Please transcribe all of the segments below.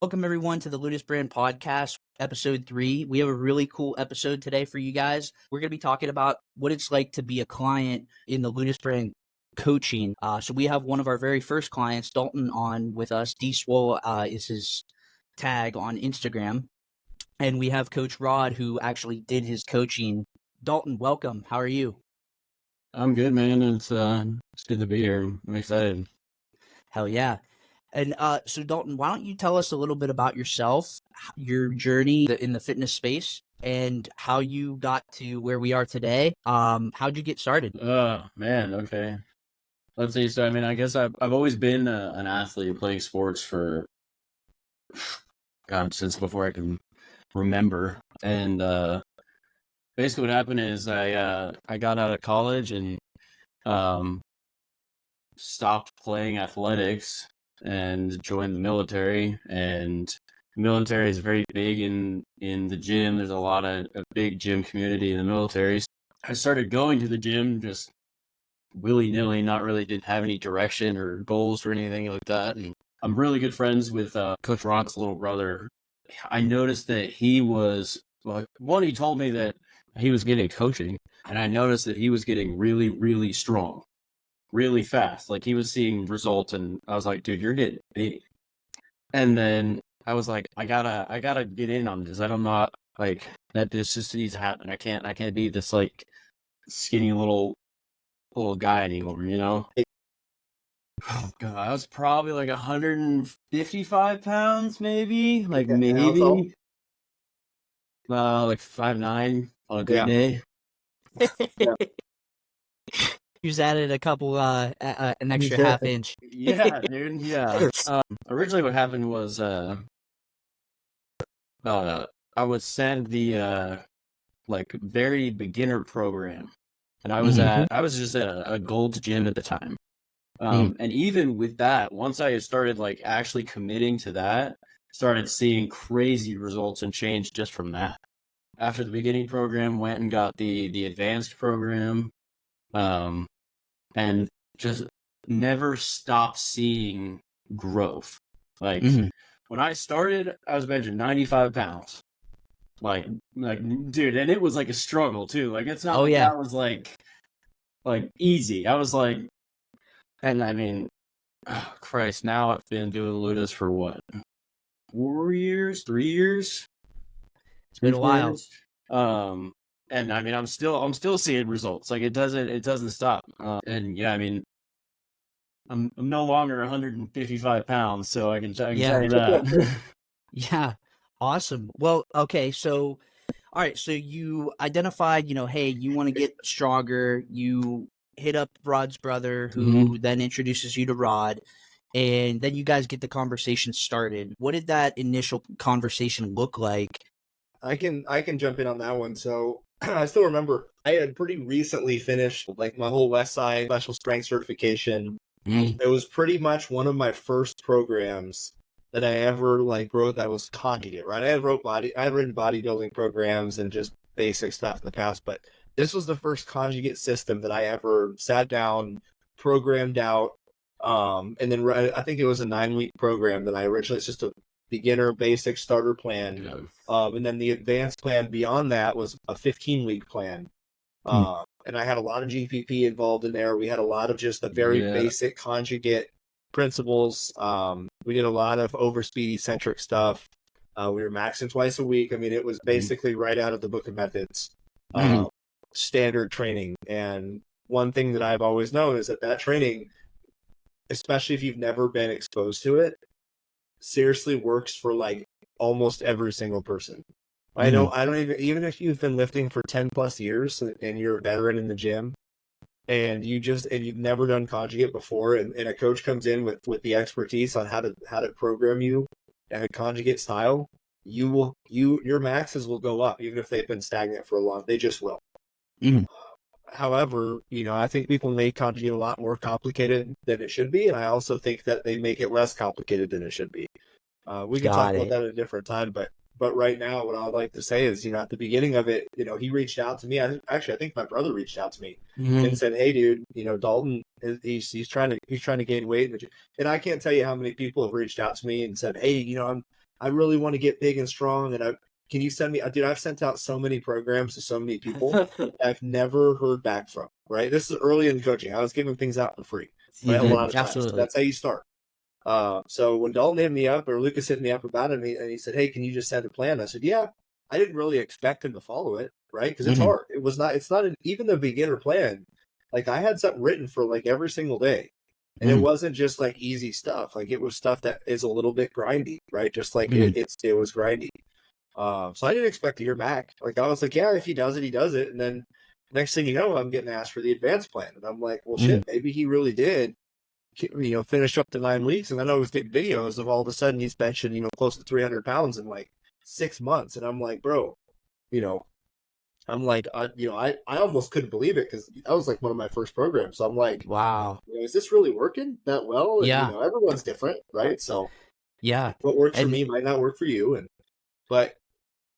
Welcome everyone to the Ludus Brand podcast, episode 3. We have a really cool episode today for you guys. We're going to be talking about what it's like to be a client in the Ludus Brand coaching. So we have one of our very first clients, Dalton, on with us. D-Swole is his tag on Instagram. And we have Coach Rod, who actually did his coaching. Dalton, welcome. How are you? I'm good, man. It's good to be here. I'm excited. Hell yeah. And so Dalton, why don't you tell us a little bit about yourself, your journey in the fitness space, and how you got to where we are today? How'd you get started? Oh, man. Okay. Let's see. So, I guess I've always been an athlete playing sports for, God, since before I can remember. And basically what happened is I got out of college and stopped playing athletics and joined the military. And the military is very big in the gym. There's a big gym community in the military. I started going to the gym just willy-nilly, didn't have any direction or goals or anything like that. And I'm really good friends with Coach Rock's little brother. I noticed that he was, he told me that he was getting coaching, and I noticed that he was getting really, really strong, really fast. Like, he was seeing results, and I was like, dude, you're getting big. And then I was like, I gotta get in on this. I'm not like that. This just needs to happen. I can't be this like skinny little guy anymore, you know? Oh God, I was probably like 155 pounds, maybe, like maybe, like 5'9" on a good day. You just added a couple, an extra half inch. Yeah, dude. Yeah. Originally, what happened was, I was sent the like very beginner program, and I was just at a Gold's Gym at the time. And even with that, once I started like actually committing to that, started seeing crazy results and change just from that. After the beginning program, went and got the advanced program, and just never stopped seeing growth. Like when I started, I was benching 95 pounds. Like dude, and it was like a struggle too. Like it's not that was like easy. I was like, and I mean, oh, Christ, now I've been doing Ludus for what? 4 years, 3 years? It's been a while. And I mean, I'm still seeing results. Like it doesn't stop. And yeah, I mean, I'm no longer 155 pounds, so I can tell you that. Yeah. Awesome. Well, okay. So, all right. So you identified, hey, you want to get stronger. You hit up Rod's brother, who then introduces you to Rod. And then you guys get the conversation started. What did that initial conversation look like? I can jump in on that one. So I still remember I had pretty recently finished like my whole West Side special strength certification. It was pretty much one of my first programs that I ever wrote that was Conjugate, right? I had written bodybuilding programs and just basic stuff in the past, but this was the first Conjugate system that I ever sat down, programmed out. And then I think it was a 9-week program that I originally, it's just a beginner basic starter plan. And then the advanced plan beyond that was a 15-week plan. And I had a lot of GPP involved in there. We had a lot of just the very basic Conjugate principles. We did a lot of overspeed eccentric stuff. We were maxing twice a week. I mean, it was basically right out of the book of methods, standard training. And one thing that I've always known is that training, especially if you've never been exposed to it, seriously works for like almost every single person. I don't even if you've been lifting for 10 plus years and you're a veteran in the gym and you've never done Conjugate before, and a coach comes in with the expertise on how to program you at a Conjugate style, your maxes will go up even if they've been stagnant for a long. They just will. However, I think people make Conjugate a lot more complicated than it should be, and I also think that they make it less complicated than it should be. We can talk about that at a different time, but right now, what I'd like to say is, at the beginning of it, he reached out to me. I think my brother reached out to me and said, "Hey, dude, Dalton, he's trying to gain weight," and I can't tell you how many people have reached out to me and said, "Hey, I really want to get big and strong. And can you send me, dude, I've sent out so many programs to so many people I've never heard back from, right? This is early in coaching. I was giving things out for free, right? A lot of times. Absolutely. That's how you start. So when Dalton hit me up, or Lucas hit me up about it, and he said, "Hey, can you just send a plan?" I said, "Yeah." I didn't really expect him to follow it, right? Because it's hard. It's not even the beginner plan. Like, I had something written for like every single day, and it wasn't just like easy stuff. Like, it was stuff that is a little bit grindy, right? Just like it was grindy. So I didn't expect to hear back. Like, I was like, "Yeah, if he does it, he does it." And then next thing you know, I'm getting asked for the advanced plan, and I'm like, "Well, shit, maybe he really did." Finish up the 9 weeks, and then I was getting videos of all of a sudden he's benching, close to 300 pounds in like 6 months, and I'm like, bro, I'm like, I almost couldn't believe it because that was like one of my first programs. So I'm like, wow, is this really working that well? And, yeah, everyone's different, right? So yeah, what works for me might not work for you, but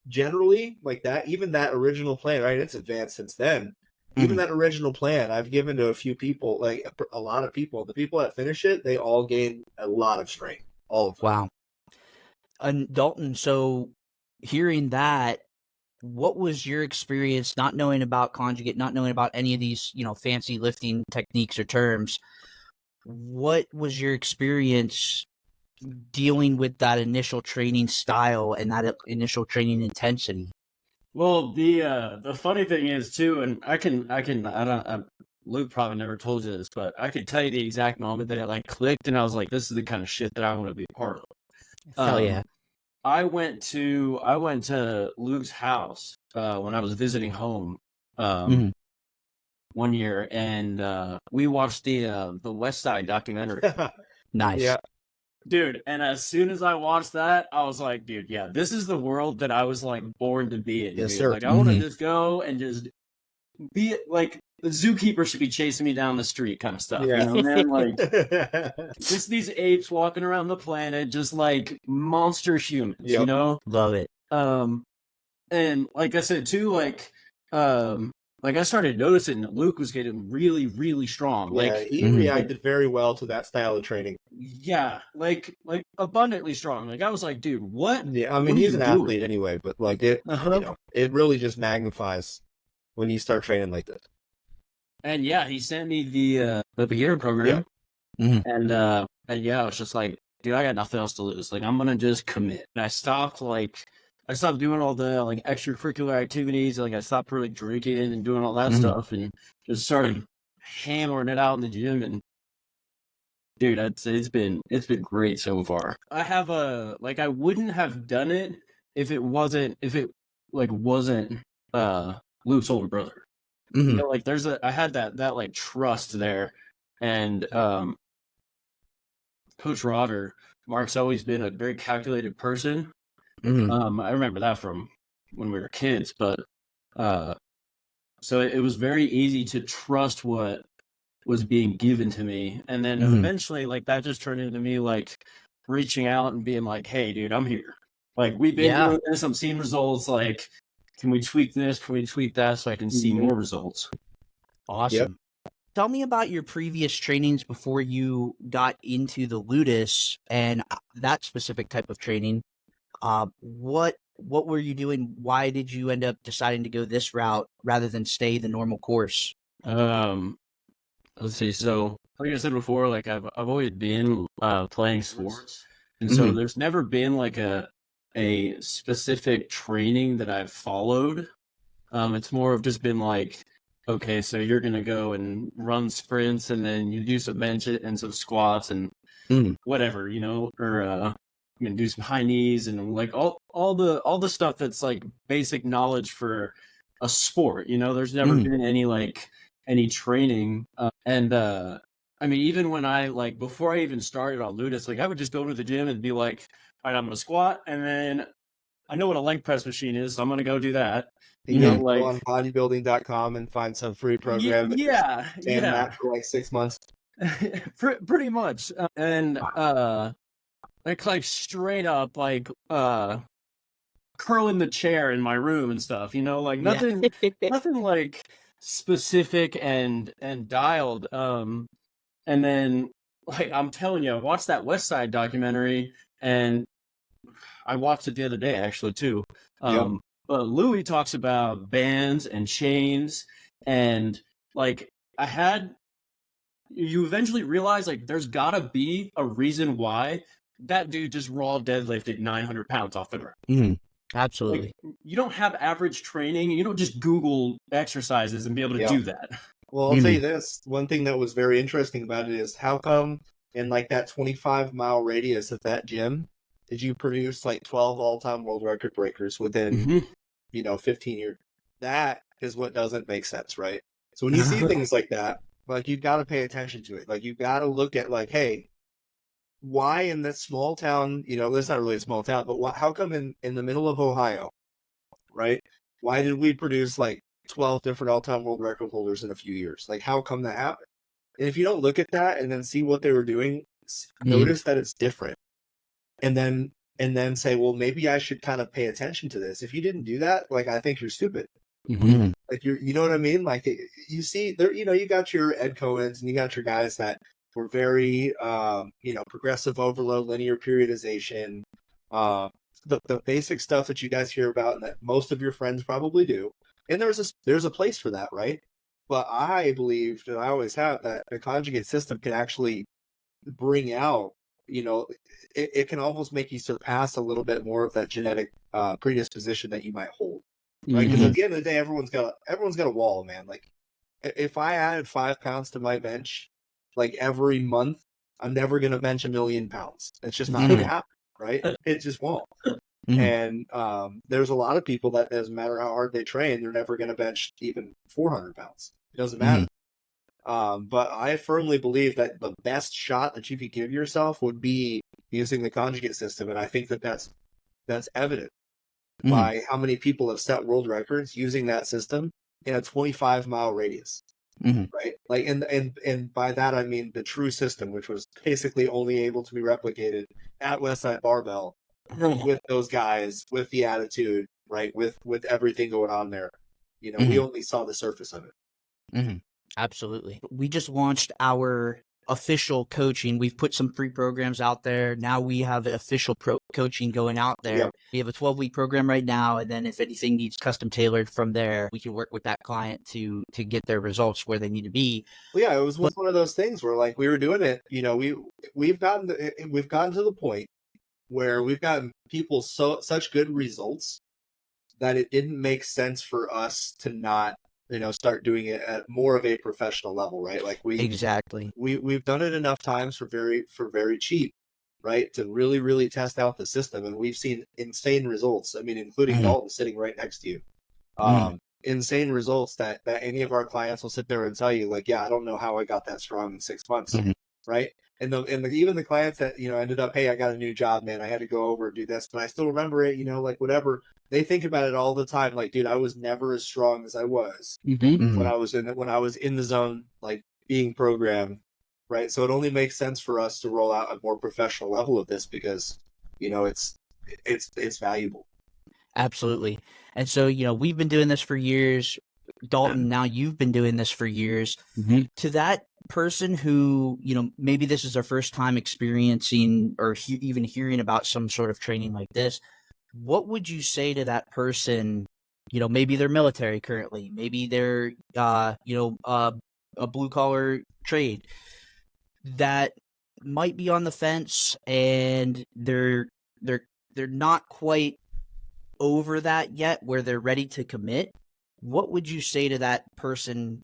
generally, like that, even that original plan, right? It's advanced since then. Even that original plan I've given to a few people, like a lot of people. The people that finish it, they all gain a lot of strength. All of them. wow. And Dalton, so hearing that, what was your experience not knowing about Conjugate, not knowing about any of these, fancy lifting techniques or terms? What was your experience dealing with that initial training style and that initial training intensity? Well, the funny thing is too, and I don't. Luke probably never told you this, but I could tell you the exact moment that it like clicked, and I was like, "This is the kind of shit that I want to be a part of." Hell yeah! I went to Luke's house when I was visiting home one year, and we watched the West Side documentary. Nice. Yeah. Dude, and as soon as I watched that, I was like, dude, yeah, this is the world that I was like born to be in. Yes, dude. sir. Like, I want to just go and just be like the zookeeper should be chasing me down the street, kind of stuff. Yeah. Man, like just these apes walking around the planet, just like monster humans. Yep. Love it. And like I said too, like I started noticing that Luke was getting really, really strong. Yeah, like he reacted very well to that style of training. Yeah, like abundantly strong. Like I was like, dude, what? Yeah, I mean, he's an athlete anyway, but like it, it really just magnifies when you start training like this. And yeah, he sent me the beginner program, and yeah, I was just like, dude, I got nothing else to lose. Like I'm gonna just commit. And I stopped doing all the like extracurricular activities. Like I stopped really drinking and doing all that stuff, and just started hammering it out in the gym. And dude, I'd say it's been great so far. I have I wouldn't have done it if it wasn't Luke's older brother. Like I had that like trust there, and Coach Rotter, Mark's always been a very calculated person. I remember that from when we were kids, but so it was very easy to trust what was being given to me, and then eventually like that just turned into me like reaching out and being like, hey dude, I'm here, like we've been doing this, I'm seeing results, like can we tweak this, can we tweak that so I can see more results? Awesome. Yep. Tell me about your previous trainings before you got into the Ludus and that specific type of training. What were you doing? Why did you end up deciding to go this route rather than stay the normal course? Let's see. So, like I said before, like I've always been playing sports, and so there's never been like a specific training that I've followed. It's more of just been like, okay, so you're gonna go and run sprints, and then you do some bench and some squats and whatever, or I'm gonna do some high knees and like all the stuff that's like basic knowledge for a sport. There's never been any training, and I mean, even when I like before I even started on Ludus, like I would just go to the gym and be like, all right, I'm gonna squat, and then I know what a leg press machine is, so I'm gonna go do that. Go on bodybuilding.com and find some free program. Yeah. That for like 6 months. Pretty much, and like straight up like curling the chair in my room and stuff, like nothing nothing like specific and dialed. And then like I'm telling you, I watched that West Side documentary, and I watched it the other day actually too. Yep. But Louis talks about bands and chains, and like you eventually realize like there's gotta be a reason why that dude just raw deadlifted 900 pounds off the ground. Mm, absolutely. Like, you don't have average training. You don't just Google exercises and be able to Yep. do that. Well, I'll tell you this. One thing that was very interesting about it is how come in like that 25-mile radius of that gym did you produce like 12 all-time world record breakers within, 15 years? That is what doesn't make sense, right? So when you see things like that, like you've got to pay attention to it. Like you've got to look at like, hey, why in this small town, it's not really a small town, but how come in the middle of Ohio, right? Why did we produce like 12 different all-time world record holders in a few years? Like, how come that happened? And if you don't look at that and then see what they were doing, notice that it's different. And then say, well, maybe I should kind of pay attention to this. If you didn't do that, like, I think you're stupid. Like, you know what I mean? Like, you see there, you got your Ed Cohens and you got your guys that were very, progressive overload, linear periodization, the basic stuff that you guys hear about and that most of your friends probably do. And there's a place for that, right? But I believe, and I always have, that the conjugate system can actually bring out, it can almost make you surpass a little bit more of that genetic predisposition that you might hold, right? Because at the end of the day, everyone's got a wall, man. Like, if I added 5 pounds to my bench, like every month, I'm never going to bench 1,000,000 pounds. It's just not going to happen, right? It just won't. And there's a lot of people that doesn't matter how hard they train, they're never going to bench even 400 pounds. It doesn't matter. But I firmly believe that the best shot that you could give yourself would be using the conjugate system. And I think that's evident by how many people have set world records using that system in a 25-mile radius. Right? Like, and by that, I mean the true system, which was basically only able to be replicated at Westside Barbell with those guys, with the attitude, right? With everything going on there. We only saw the surface of it. Absolutely. We just launched our official coaching. We've put some free programs out there. Now we have official coaching going out there. Yep. We have a 12-week program right now, and then if anything needs custom tailored from there, we can work with that client to get their results where they need to be. Well, yeah, it was one of those things where like we were doing it. We've gotten to the point where we've gotten people such good results that it didn't make sense for us to not start doing it at more of a professional level, right? Like we've done it enough times for very cheap, right? To really, really test out the system. And we've seen insane results. I mean, including Dalton sitting right next to you. Insane results that any of our clients will sit there and tell you, like, yeah, I don't know how I got that strong in 6 months. Right. And even the clients that, ended up, hey, I got a new job, man. I had to go over and do this, but I still remember it, like whatever. They think about it all the time. Like, dude, I was never as strong as I was when I was in the zone, like being programmed. Right. So it only makes sense for us to roll out a more professional level of this because, it's valuable. Absolutely. And so, we've been doing this for years. Dalton, now you've been doing this for years. To that person who, maybe this is their first time experiencing or even hearing about some sort of training like this, what would you say to that person? Maybe they're military currently, maybe they're, a blue collar trade that might be on the fence and they're not quite over that yet where they're ready to commit. What would you say to that person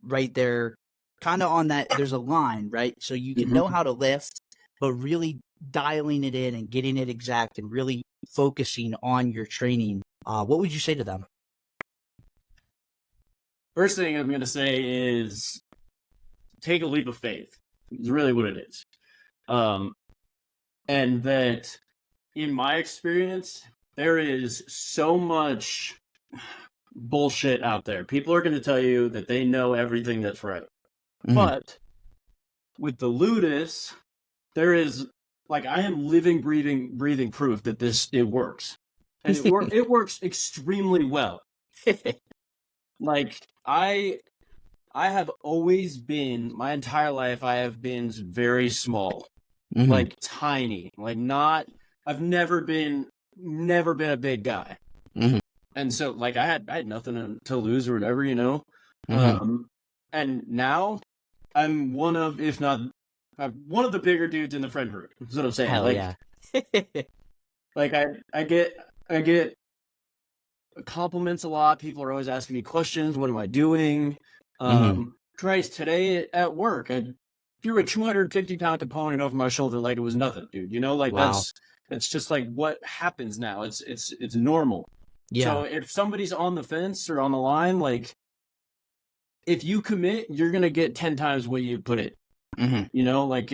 right there, kind of on that, there's a line, right? So you can know how to lift, but really dialing it in and getting it exact and really focusing on your training. What would you say to them? First thing I'm going to say is take a leap of faith. It's really what it is. And that in my experience, there is so much bullshit out there. People are going to tell you that they know everything that's right. But with the Ludus, there is, like, I am living, breathing proof that it works. And it works extremely well. Like, I have always been, my entire life, I have been very small. Like, tiny. Like, not I've never been a big guy. Mhm. And so like I had nothing to lose or whatever, you know. Mhm. And now I'm one of, if not, I'm one of the bigger dudes in the friend group. That's what I'm saying. Hell Like, yeah. like I get compliments a lot. People are always asking me questions. What am I doing? Mhm. Christ, today at work, I threw a 250-pound component over my shoulder like it was nothing, dude. You know, like Wow. that's just like what happens now. It's normal. So Yeah. if somebody's on the fence or on the line, like if you commit, you're gonna get 10 times what you put it. Mhm. You know, like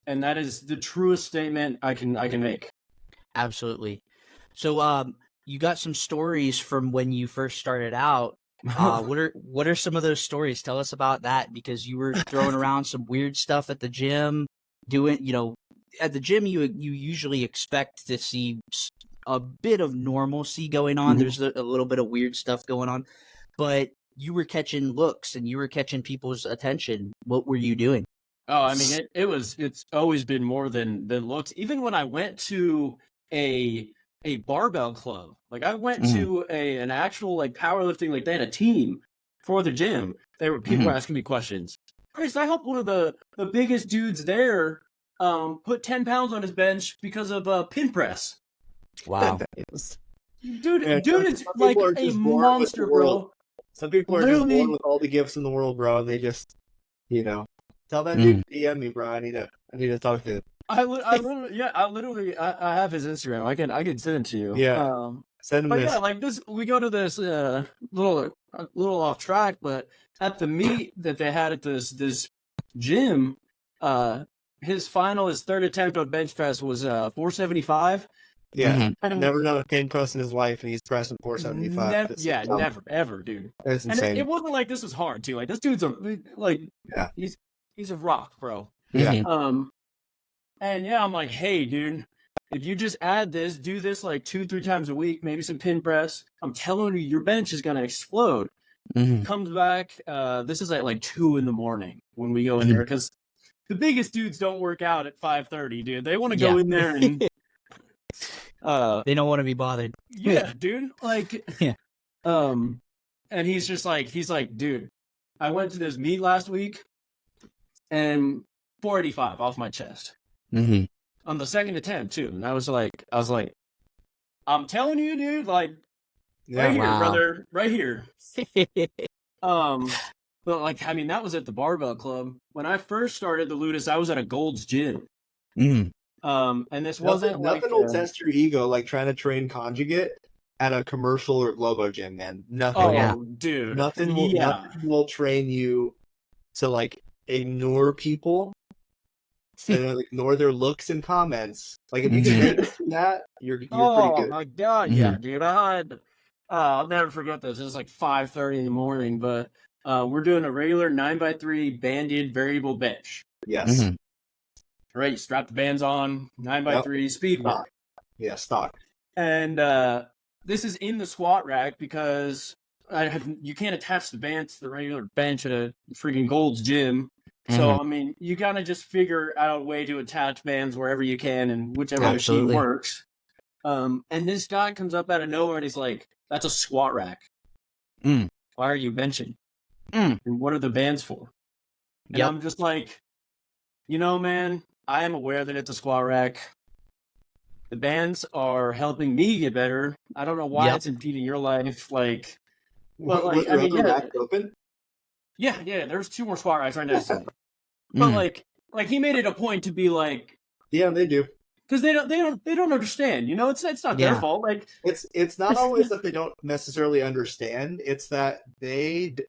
and that is the truest statement I can make. Absolutely. So, you got some stories from when you first started out. What are some of those stories? Tell us about that, because you were throwing around some weird stuff at the gym, doing, at the gym you usually expect to see a bit of normalcy going on. Mhm. There's a little bit of weird stuff going on, but you were catching looks and you were catching people's attention. What were you doing? Oh, I mean, it's always been more than looks. Even when I went to a barbell club, like I went Mhm. to an actual like powerlifting, like they had a team for the gym. People were Mhm. asking me questions. Chris, I helped one of the biggest dudes there put 10 pounds on his bench because of pin press. Wow. Dude, Yeah, is some like people are a just born with the monster, world. bro. Some people are just born Literally, with all the gifts in the world, bro. And they just, tell that Mhm. dude to DM me, bro. I need to talk to him. I literally, I have his Instagram. I can send it to you. Yeah. Send him But this. yeah, like this, we go to this little off track, but at the meet that they had at this gym, his third attempt on bench press was 475. Yeah. Mhm. Never done a cane press in his life, and he's pressing 475. Never ever, dude. That's And insane. it wasn't like this was hard too. Like this dude's Yeah. he's a rock, bro. Yeah. Mhm. And yeah, I'm like, hey, dude, if you just do this like 2-3 times a week, maybe some pin press, I'm telling you, your bench is gonna explode. Mhm. Comes back. This is at like 2 a.m. when we go in there, because the biggest dudes don't work out at 5:30, dude. They want to go Yeah. in there and They don't want to be bothered. yeah, dude. Like, Yeah. and he's like, dude, I went to this meet last week and 485 off my chest Mhm. on the second attempt too. And I was like, I'm telling you, dude, like Yeah. right here, Wow. brother, right here. But like, I mean, that was at the barbell club. When I first started the Ludus, I was at a Gold's gym. Mhm. And this wasn't Nothing will test your ego like trying to train Conjugate at a commercial or Globo gym, man. Nothing. oh, yeah. dude, Nothing yeah. will train you to like ignore people and ignore their looks and comments. Like if you can make it through that, you're pretty Oh good. my god, yeah, dude. I'll never forget this. It was like 5:30 in the morning, but we're doing a regular 9x3 banded variable bench. Yes. Mhm. Right, you strap the bands on, 9x3 speed Stock. work. Yeah, stock. And this is in the squat rack because you can't attach the bands to the regular bench at a freaking Gold's gym. So, Mhm. I mean, you gotta just figure out a way to attach bands wherever you can and whichever Absolutely. machine works. And this guy comes up out of nowhere and he's like, that's a squat rack. Mm. Why are you benching? Mm. And what are the bands for? And Yep. I'm just like, man, I am aware that it's a squat rack. The bands are helping me get better. I don't know why Yep. it's impeding your life. Like, Were like, there I mean, other yeah, racks open? yeah. There's 2 more squat racks right next to me. But Mhm. like he made it a point to be like, Yeah, they do. because they don't understand. You know, it's not their Yeah. fault. Like, It's not always that they don't necessarily understand. It's that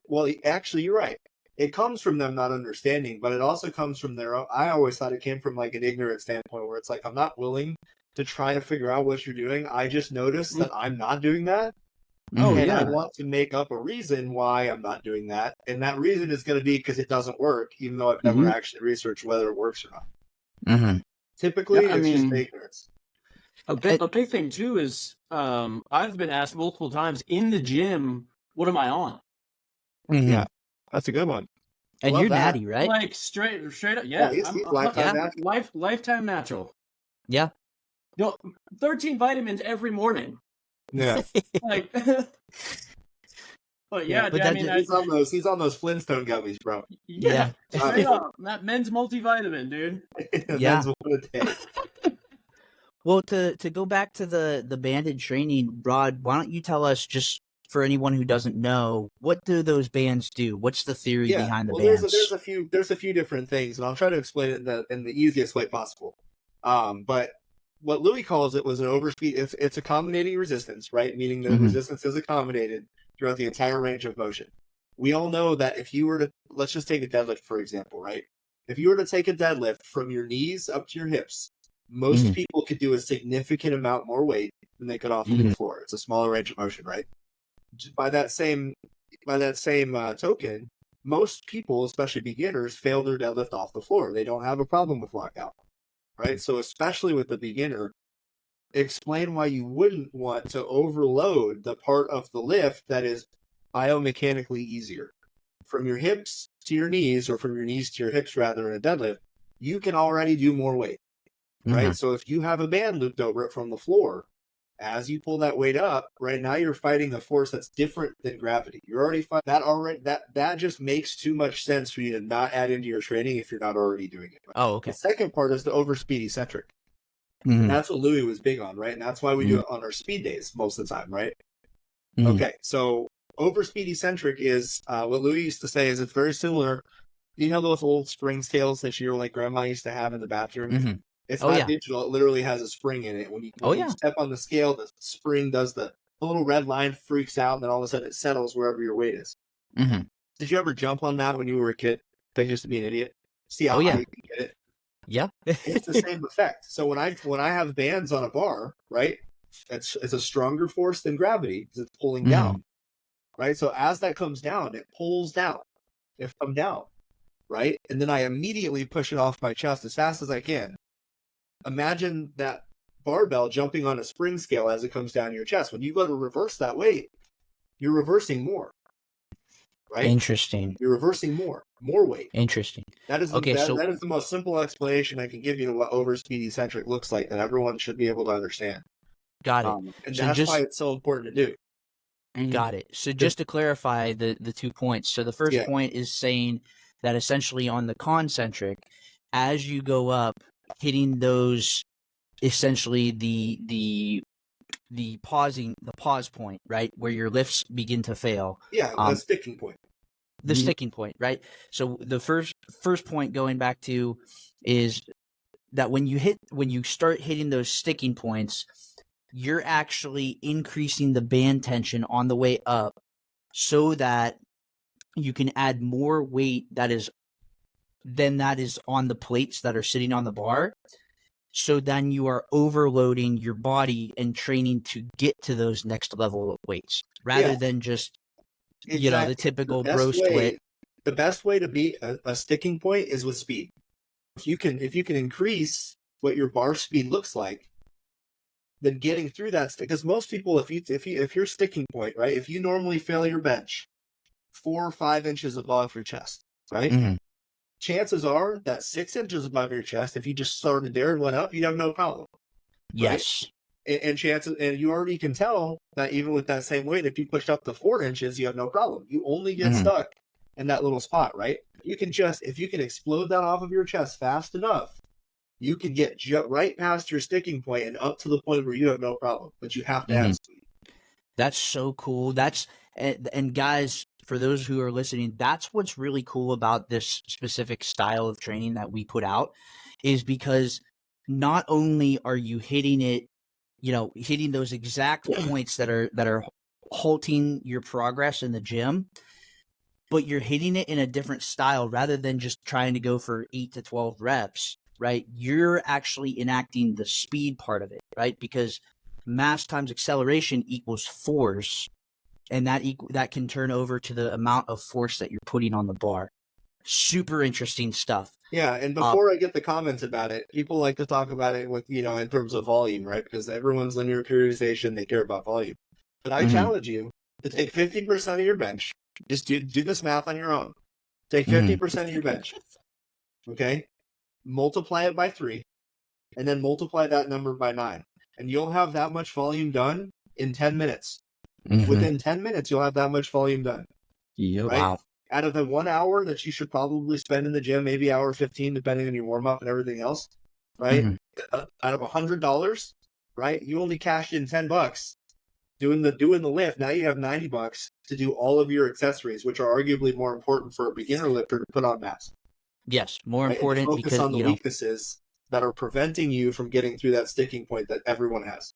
well, actually, you're right. It comes from them not understanding, but it also comes from their own. I always thought it came from like an ignorant standpoint where it's like, I'm not willing to try to figure out what you're doing. I just noticed that I'm not doing that. oh Mhm. And I yeah, want to make up a reason why I'm not doing that. And that reason is going to be because it doesn't work, even though I've never Mhm. actually researched whether it works or not. Mhm. Typically, Yeah, I it's just mean, ignorance. a big thing too is I've been asked multiple times in the gym, what am I on? Mhm. Yeah, that's a good one. And Love you're that. natty, right? Like straight up, Yeah, yeah. he's I'm lifetime Yeah. natural. lifetime natural. Yeah. 13 vitamins every morning. Yeah. Like, but Yeah, yeah, but dude, I that mean, he's on those Flintstone gummies, bro. yeah, Yeah. straight up, that men's multivitamin, dude. Yeah. That's what it takes. Well, to go back to the banded training, Rod, why don't you tell us, just for anyone who doesn't know, what do those bands do? What's the theory Yeah, behind the well, bands? there's a few different things, and I'll try to explain it in the easiest way possible. But what Louis calls it was an overspeed. It's accommodating resistance, right? Meaning that resistance is accommodated throughout the entire range of motion. We all know that if you were to, let's just take a deadlift for example, right? If you were to take a deadlift from your knees up to your hips, most people could do a significant amount more weight than they could off of the floor. It's a smaller range of motion, right? By that same token, most people, especially beginners, fail their deadlift off the floor. They don't have a problem with lockout, right? So especially with the beginner, explain why you wouldn't want to overload the part of the lift that is biomechanically easier. From your hips to your knees, or from your knees to your hips rather, in a deadlift, you can already do more weight, right? So if you have a band looped over it from the floor, as you pull that weight up, right now you're fighting a force that's different than gravity. You're already fighting that just makes too much sense for you to not add into your training if you're not already doing it. Right? Oh, okay. The second part is the overspeed eccentric. And that's what Louis was big on, right? And that's why we do it on our speed days most of the time, right? Okay, so overspeed eccentric is what Louis used to say is it's very similar. You know those old spring scales that your like grandma used to have in the bathroom? It's not digital. It literally has a spring in it. When you step on the scale, the spring does the little red line freaks out, and then all of a sudden it settles wherever your weight is. Did you ever jump on that when you were a kid? Think just to be an idiot? See how high you can get it? Yeah. It's the same effect. So when I have bands on a bar, right, it's a stronger force than gravity because it's pulling down, right? So as that comes down, it pulls down. It comes down, right? And then I immediately push it off my chest as fast as I can. Imagine that barbell jumping on a spring scale as it comes down your chest. When you go to reverse that weight, you're reversing more, right? Interesting. You're reversing more weight. Interesting. That is that is the most simple explanation I can give you to what overspeed eccentric looks like, that everyone should be able to understand. Got it. And So that's why it's so important to do. Got it. So just to clarify the 2 points. So the first point is saying that essentially on the concentric, as you go up, hitting those, essentially the pause point, right, where your lifts begin to fail. Yeah, the sticking point. The sticking point, right? So the first point going back to is that when you start hitting those sticking points, you're actually increasing the band tension on the way up so that you can add more weight that is on the plates that are sitting on the bar. So then you are overloading your body and training to get to those next level of weights rather than just, the typical bro split. The best way to beat a sticking point is with speed. If you can increase what your bar speed looks like, then getting through that, because most people, if you're sticking point, right, if you normally fail your bench 4 or 5 inches above your chest, right, chances are that 6 inches above your chest, if you just started there and went up, you'd have no problem. Yes. Right? And you already can tell that even with that same weight, if you pushed up to 4 inches, you have no problem. You only get stuck in that little spot, right? If you can explode that off of your chest fast enough, you can get right past your sticking point and up to the point where you have no problem, but you have to have speed. That's so cool. And guys, for those who are listening, that's what's really cool about this specific style of training that we put out, is because not only are you hitting it, hitting those exact points that are halting your progress in the gym, but you're hitting it in a different style rather than just trying to go for 8 to 12 reps, right? You're actually enacting the speed part of it, right? Because mass times acceleration equals force, and that can turn over to the amount of force that you're putting on the bar. Super interesting stuff. Yeah, and before I get the comments about it, people like to talk about it with, in terms of volume, right? Because everyone's linear periodization, they care about volume. But I challenge you to take 50% of your bench. Just do this math on your own. Take 50% of your bench. Okay? Multiply it by 3. and then multiply that number by 9. And you'll have that much volume done in 10 minutes. Mhm. Within 10 minutes, you'll have that much volume done. Yep. Right? Wow. Out of the 1 hour that you should probably spend in the gym, maybe hour 15, depending on your warm up and everything else, right? Mhm. Out of $100, right? You only cashed in $10 doing the lift. Now you have $90 to do all of your accessories, which are arguably more important for a beginner lifter to put on mass. Yes, more Right? important And focus because on the weaknesses that are preventing you from getting through that sticking point that everyone has.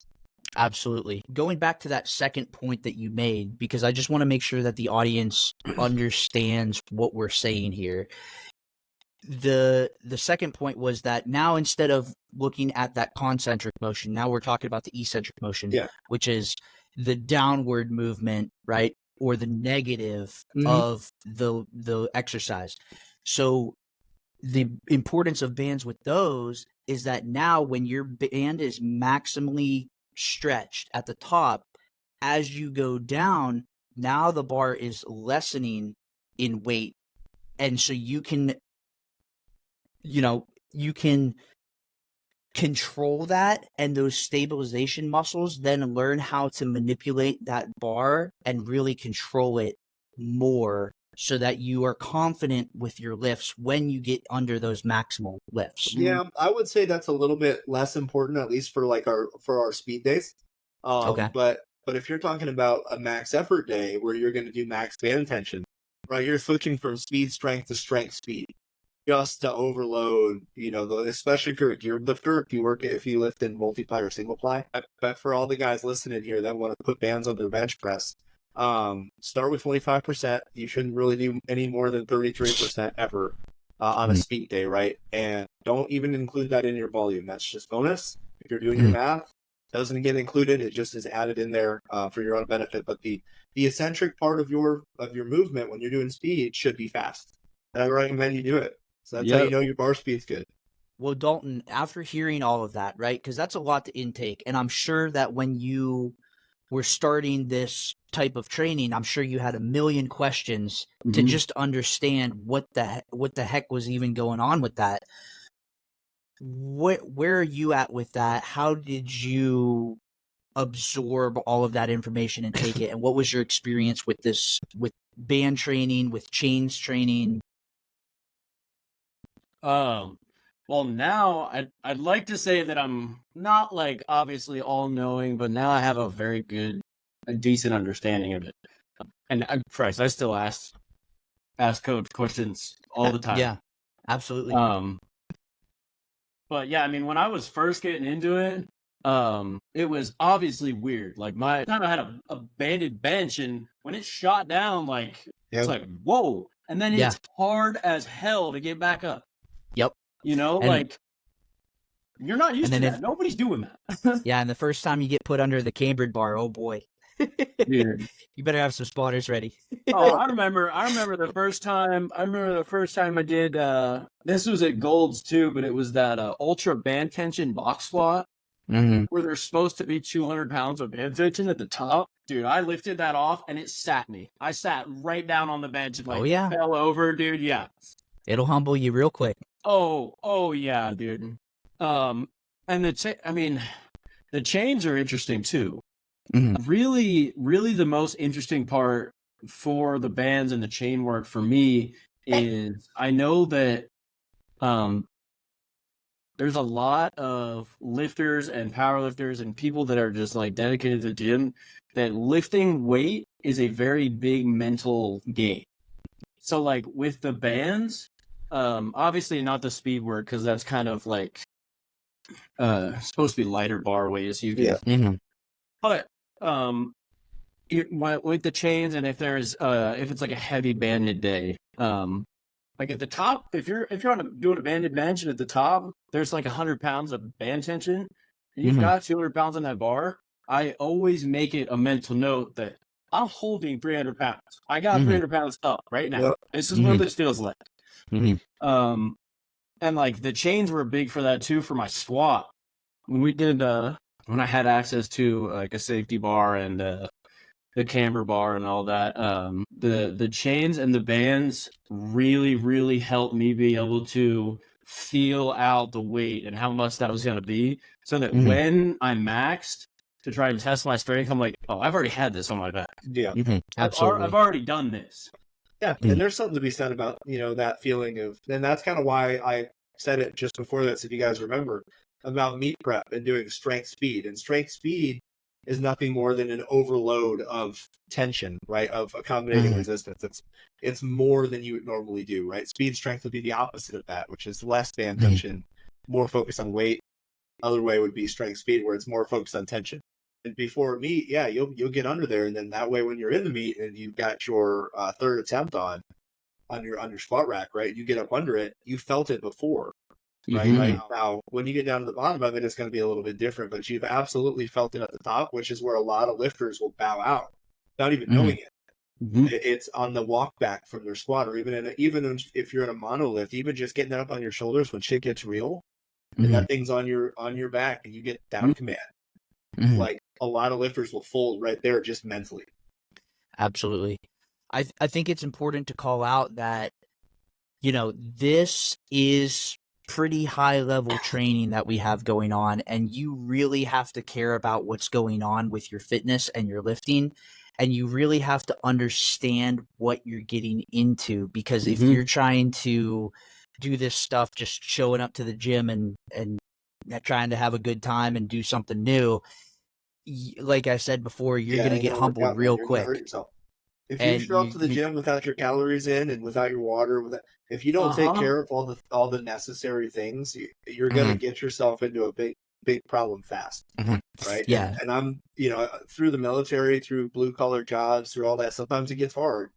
absolutely. Going back to that second point that you made, because I just want to make sure that the audience understands what we're saying here. The second point was that now instead of looking at that concentric motion, now we're talking about the eccentric motion, Yeah. which is the downward movement, right? Or the negative Mhm. of the exercise. So the importance of bands with those is that now when your band is maximally stretched at the top, as you go down, now the bar is lessening in weight. And so you can control that, and those stabilization muscles then learn how to manipulate that bar and really control it more so that you are confident with your lifts when you get under those maximal lifts. Yeah, I would say that's a little bit less important, at least for our speed days. Okay. But if you're talking about a max effort day where you're going to do max band tension, right? You're switching from speed strength to strength speed, just to overload. Especially if you're a gear lifter, if you lift in multiply or single ply. But for all the guys listening here that want to put bands on their bench press, start with 25%. You shouldn't really do any more than 33% ever. On a speed day, right? And don't even include that in your volume. That's just bonus. If you're doing your math, doesn't get included. It just is added in there for your own benefit. But the eccentric part of your movement when you're doing speed should be fast. And I recommend you do it. So that's how you know your bar speed's good. Well, Dalton, after hearing all of that, right? Because that's a lot to intake. And I'm sure that when you were starting this type of training, I'm sure you had a million questions to just understand what the heck was even going on with that. Where are you at with that? How did you absorb all of that information and take it? And what was your experience with band training, with chains training? Well, now I'd like to say that I'm not like obviously all knowing, but now I have a decent understanding of it. And Christ, I still ask coach questions all the time. Yeah, absolutely. But yeah, I mean, when I was first getting into it, it was obviously weird. Like my time I had a banded bench, and when it shot down, it's like whoa, and then it's hard as hell to get back up. Yep. Like you're not used to that. Nobody's doing that. Yeah, and the first time you get put under the cambered bar, oh boy. Dude. You better have some spotters ready. I remember the first time I did this was at Gold's too, but it was that ultra band tension box squat where there's supposed to be 200 pounds of band tension at the top. Dude, I lifted that off and it sat me. I sat right down on the bench and fell over, dude. Yeah. It'll humble you real quick. Oh yeah, dude. And the chains are interesting too. Really, really the most interesting part for the bands and the chain work for me is I know that there's a lot of lifters and powerlifters and people that are just like dedicated to the gym that lifting weight is a very big mental game. So like with the bands, obviously not the speed work because that's kind of like supposed to be lighter bar weight, so you can. But with the chains, and if it's like a heavy banded day, like at the top, if you're doing a banded bench and at the top there's like 100 pounds of band tension, and you've got 200 pounds on that bar, I always make it a mental note that I'm holding 300 pounds. I got 300 pounds up right now. Yep. This is where this feels like. And like the chains were big for that too for my squat. When we did when I had access to like a safety bar and the camber bar and all that, the chains and the bands really, really helped me be able to feel out the weight and how much that was going to be, so that Mhm. when I maxed to try and test my strength, I'm like, oh, I've already had this on my back. Yeah. Absolutely. I've already done this. Yeah. And there's something to be said about, that feeling of, and that's kind of why I said it just before this, if you guys remember, about meet prep and doing strength speed. And strength speed is nothing more than an overload of tension, right? Of accommodating resistance. It's more than you would normally do, right? Speed strength would be the opposite of that, which is less band tension, more focused on weight. Other way would be strength speed, where it's more focused on tension. And before meet, yeah, you'll get under there, and then that way, when you're in the meet and you've got your third attempt on your squat rack, right? You get up under it. You felt it before, right? Right now, when you get down to the bottom of it, it's going to be a little bit different. But you've absolutely felt it at the top, which is where a lot of lifters will bow out, not even knowing it. It's on the walk back from their squat, or even if you're in a monolift, even just getting up on your shoulders when shit gets real, and that thing's on your back, and you get down command. Like a lot of lifters will fold right there just mentally. Absolutely. I think it's important to call out that, this is pretty high level training that we have going on, and you really have to care about what's going on with your fitness and your lifting, and you really have to understand what you're getting into, because if you're trying to do this stuff just showing up to the gym and trying to have a good time and do something new, like I said before, you're going to get humbled real quick. Hurt yourself. If you show up to the gym without your calories in and without your water, if you don't take care of all the necessary things, you're going to get yourself into a big problem fast, right? Yeah. And I'm, through the military, through blue collar jobs, through all that, sometimes it gets hard,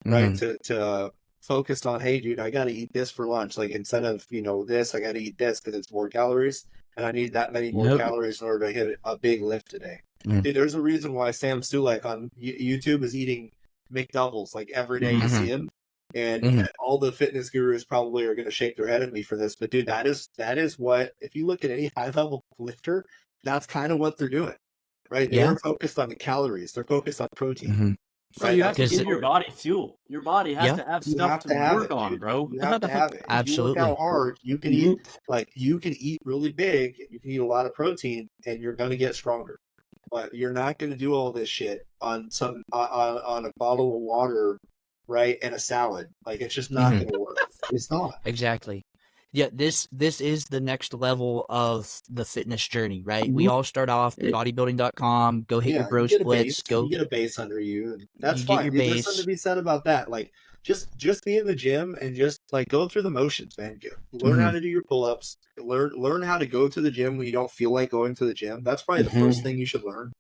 right? To focus on, hey, dude, I got to eat this for lunch. Like instead of, this, I got to eat this because it's more calories. And I need that many more calories in order to hit a big lift today. Dude, there's a reason why Sam Sulek on YouTube is eating McDoubles like every day you see him. And all the fitness gurus probably are going to shake their head at me for this. But dude, that is what, if you look at any high level lifter, that's kind of what they're doing, right? They're focused on the calories. They're focused on protein. So you have to give your body fuel. Your body has to have stuff to work on, bro. You have to have it. Absolutely. If you work out hard, you can eat really big. You can eat a lot of protein, and you're going to get stronger. But you're not going to do all this shit on on a bottle of water, right, and a salad. Like it's just not going to work. It's not. Exactly. Yeah, this is the next level of the fitness journey, right? We all start off at bodybuilding.com, go hit your bro splits, you get a base under you, and that's fine. There's something to be said about that. Like just be in the gym and just like go through the motions, man. Learn how to do your pull-ups. Learn how to go to the gym when you don't feel like going to the gym. That's probably the first thing you should learn.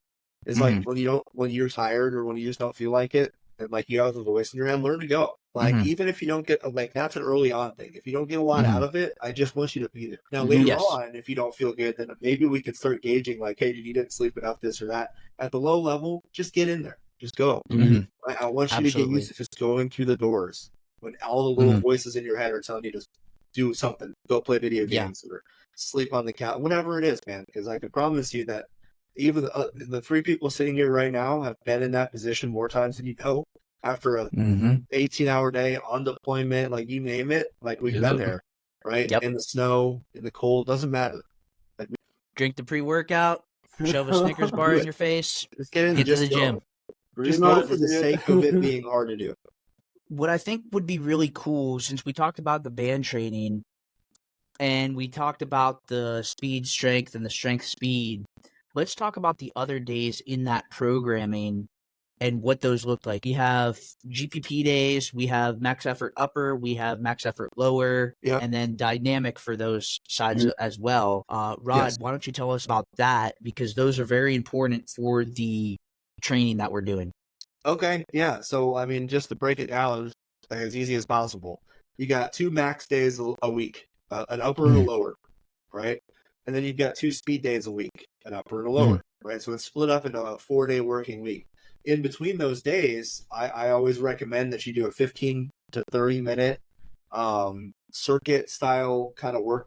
Is like when you're tired or when you just don't feel like it, and like you have the voice in your head, learn to go. Like even if you don't get that's an early on thing. If you don't get a lot out of it, I just want you to be there. Now later on, if you don't feel good, then maybe we can start gauging like, hey, you didn't sleep enough, this or that. At the low level, just get in there. Just go. I want you to get used to just going through the doors when all the little voices in your head are telling you to do something. Go play video games or sleep on the couch, whatever it is, man. Because I can promise you that even the three people sitting here right now have been in that position more times than you know. After a 18-hour day on deployment, like you name it, like we've been there, right? In the snow, in the cold, doesn't matter. Like, drink the pre-workout, shove a Snickers bar in your face, just get to the gym. Just go for the sake of it being hard to do. What I think would be really cool, since we talked about the band training and we talked about the speed strength and the strength speed, let's talk about the other days in that programming and what those look like. We have GPP days, we have max effort upper, we have max effort lower, and then dynamic for those sides as well. Rod, why don't you tell us about that? Because those are very important for the training that we're doing. Okay, yeah. So, I mean, just to break it down as easy as possible, you got 2 max days a week, an upper and a lower, right? And then you've got 2 speed days a week, an upper and a lower, right? So it's split up into a 4-day working week. In between those days, I always recommend that you do a 15 to 30 minute circuit style kind of or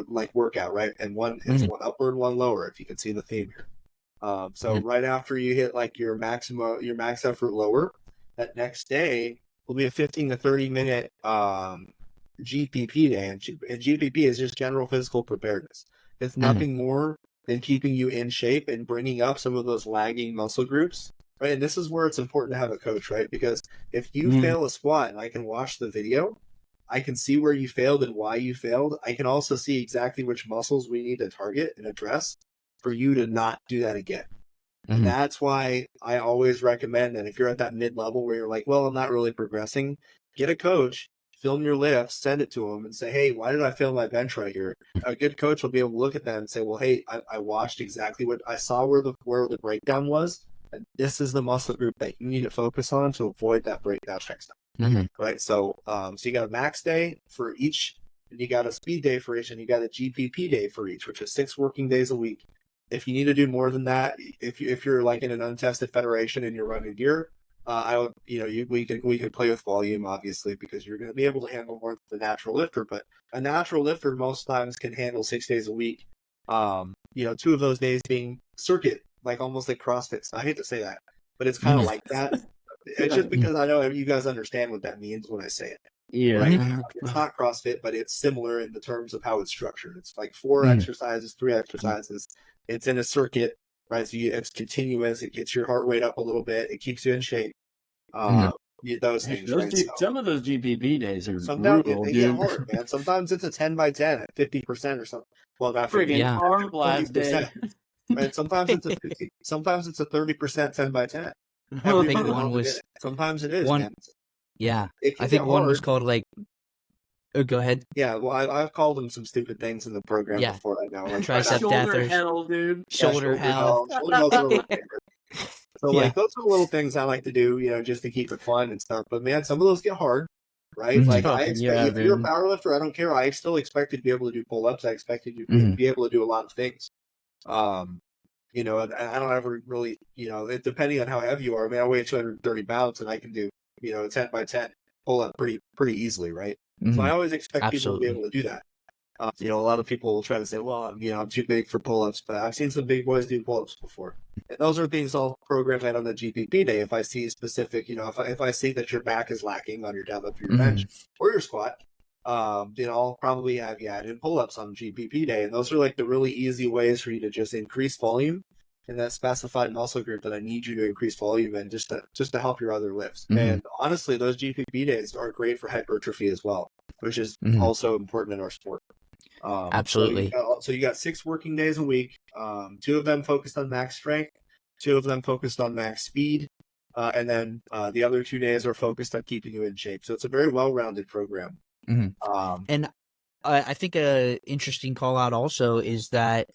like workout, right? And it's one upper and one lower, if you can see the theme here. So right after you hit like your max effort lower, that next day will be a 15 to 30 minute GPP day, and GPP is just general physical preparedness. It's nothing more than keeping you in shape and bringing up some of those lagging muscle groups, right? And this is where it's important to have a coach, right? Because if you fail a squat and I can watch the video, I can see where you failed and why you failed. I can also see exactly which muscles we need to target and address for you to not do that again. And that's why I always recommend that if you're at that mid-level where you're like, well, I'm not really progressing, get a coach, film your lifts, send it to them and say, hey, why did I fail my bench right here? A good coach will be able to look at that and say, well, hey, I watched exactly what I saw where the breakdown was. And this is the muscle group that you need to focus on to avoid that breakdown next time. Right. So, so you got a max day for each, and you got a speed day for each, and you got a GPP day for each, which is 6 working days a week. If you need to do more than that, if you're like in an untested federation and you're running gear, we could play with volume, obviously, because you're going to be able to handle more than the natural lifter. But a natural lifter most times can handle 6 days a week. 2 of those days being circuit, like almost like CrossFit. So I hate to say that, but it's kind of like that. It's just because I know you guys understand what that means when I say it. Yeah. Right? It's not CrossFit, but it's similar in the terms of how it's structured. It's like 4 exercises, 3 exercises. It's in a circuit, right? So it's continuous. It gets your heart rate up a little bit. It keeps you in shape. Those things, right? Some of those GPP days are sometimes brutal, they dude. get hard, man. Sometimes it's a 10 by 10 at 50% or something. Well, not 50, Freaking carve last day. And sometimes it's a 30% 10 by 10. I think one was sometimes it is, one. man. Yeah, I think one was called like. Oh, go ahead. Yeah, well, I've called them some stupid things in the program before. I know, like tricep shoulder deathers, hell, dude. shoulder hell. Shoulder hell's one of my favorites. So like those are little things I like to do, just to keep it fun and stuff. But man, some of those get hard, right? Like I expect, if you're a powerlifter, I don't care. I still expect you to be able to do pull-ups. I expect you to be able to do a lot of things. I don't ever really, depending on how heavy you are. I mean, I weigh 230 pounds and I can do, a 10 by 10 pull-up pretty easily, right? So I always expect people to be able to do that. A lot of people will try to say, well, I'm too big for pull-ups, but I've seen some big boys do pull-ups before. And those are things I'll program in on the GPP day. If I see specific, if I see that your back is lacking on your deadlift or your bench or your squat, I'll probably have you add in pull-ups on GPP day. And those are like the really easy ways for you to just increase volume in that specified muscle group that I need you to increase volume in just to help your other lifts. And honestly, those GPP days are great for hypertrophy as well, which is also important in our sport. Absolutely. So you got 6 working days a week. 2 of them focused on max strength, 2 of them focused on max speed, and then the other 2 days are focused on keeping you in shape. So it's a very well-rounded program. And I think a interesting call out also is that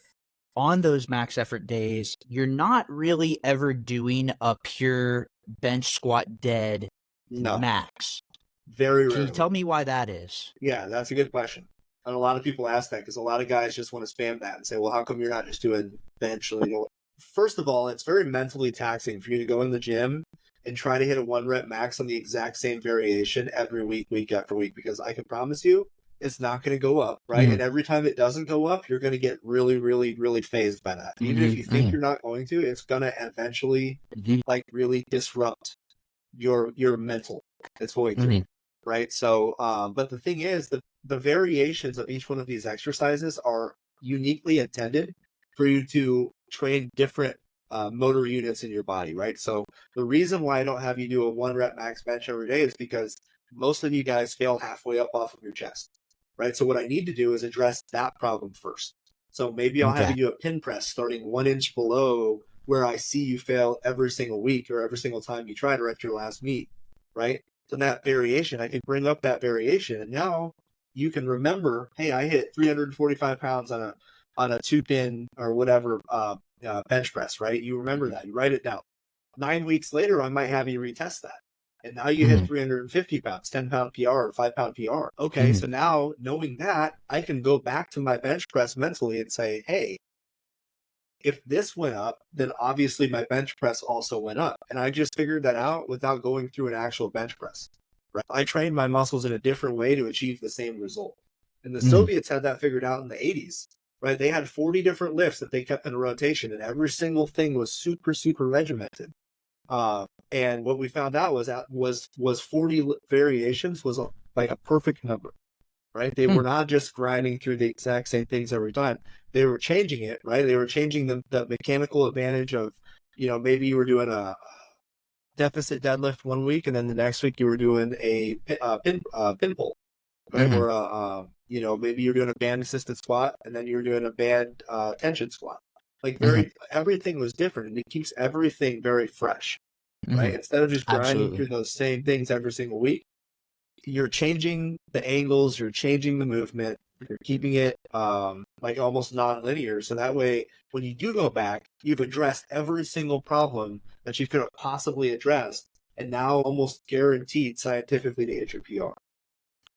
on those max effort days, you're not really ever doing a pure bench squat dead max. Very rarely. Can you tell me why that is? Yeah, that's a good question. And a lot of people ask that because a lot of guys just want to spam that and say, well, how come you're not just doing bench? First of all, it's very mentally taxing for you to go in the gym and try to hit a 1 rep max on the exact same variation every week, week after week, because I can promise you it's not going to go up, right? And every time it doesn't go up, you're going to get really, really, really phased by that. Even if you think you're not going to, it's going to eventually like really disrupt your mental. It's going to, right? So, but the thing is, the variations of each one of these exercises are uniquely intended for you to train different motor units in your body, right? So the reason why I don't have you do a 1 rep max bench every day is because most of you guys fail halfway up off of your chest, right? So what I need to do is address that problem first. So maybe I'll have you do a pin press starting 1 inch below where I see you fail every single week or every single time you try to at your last meet, right? So that variation, I can bring up that variation, and now you can remember, hey, I hit 345 pounds on a 2-pin or whatever bench press, right? You remember that. You write it down. 9 weeks later, I might have you retest that. And now you hit 350 pounds, 10-pound PR or 5-pound PR. Okay, so now knowing that, I can go back to my bench press mentally and say, hey, if this went up, then obviously my bench press also went up. And I just figured that out without going through an actual bench press. Right? I trained my muscles in a different way to achieve the same result. And the Soviets had that figured out in the 80s. Right? They had 40 different lifts that they kept in rotation, and every single thing was super, super regimented. And what we found out was 40 variations was like a perfect number. right? They were not just grinding through the exact same things every time. They were changing it, right? They were changing the mechanical advantage of, maybe you were doing a deficit deadlift one week, and then the next week you were doing a pin pull, right? Mhm. Or maybe you're doing a band assisted squat, and then you're doing a band tension squat. Like Mhm. everything was different, and it keeps everything very fresh, right? Mhm. Instead of just grinding Absolutely. through those same things every single week, you're changing the angles, you're changing the movement, you're keeping it like almost non-linear. So that way, when you do go back, you've addressed every single problem that you could have possibly addressed, and now almost guaranteed scientifically to hit your PR.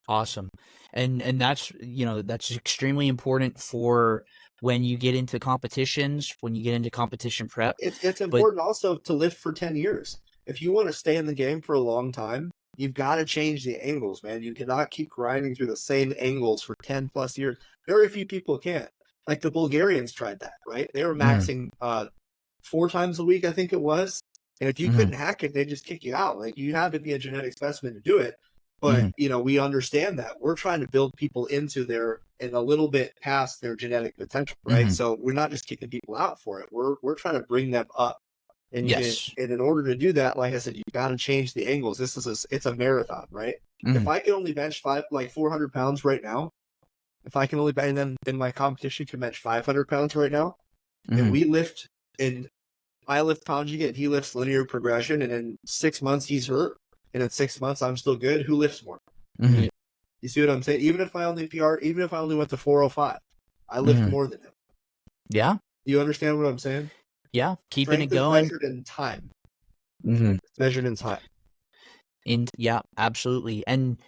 Awesome. And that's, that's extremely important for when you get into competitions, when you get into competition prep. It's But important also to lift for 10 years. If you want to stay in the game for a long time, you've got to change the angles, man. You cannot keep grinding through the same angles for 10 plus years. Very few people can. Like the Bulgarians tried that, right? They were Mhm. maxing 4 times a week, I think it was. And if you Mhm. couldn't hack it, they just kick you out. Like you have to be a genetic specimen to do it. But Mhm. we understand that we're trying to build people into and a little bit past their genetic potential, right? Mhm. So we're not just kicking people out for it. We're trying to bring them up. Yes. And in order to do that, like I said, you got to change the angles. It's a marathon, right? If Mhm. I can only bench 400 pounds right now, if I can only bench, and then my competition can bench 500 pounds right now, and Mhm. we lift, and I lift conjugate, he lifts linear progression, and in 6 months he's hurt, and in 6 months I'm still good. Who lifts more? Mhm. You see what I'm saying? Even if I only went to 405, I lift Mhm. more than him. Yeah. You understand what I'm saying? Yeah. Keeping it Strength is going. measured in time. Mhm. It's measured in time. Yeah, absolutely. And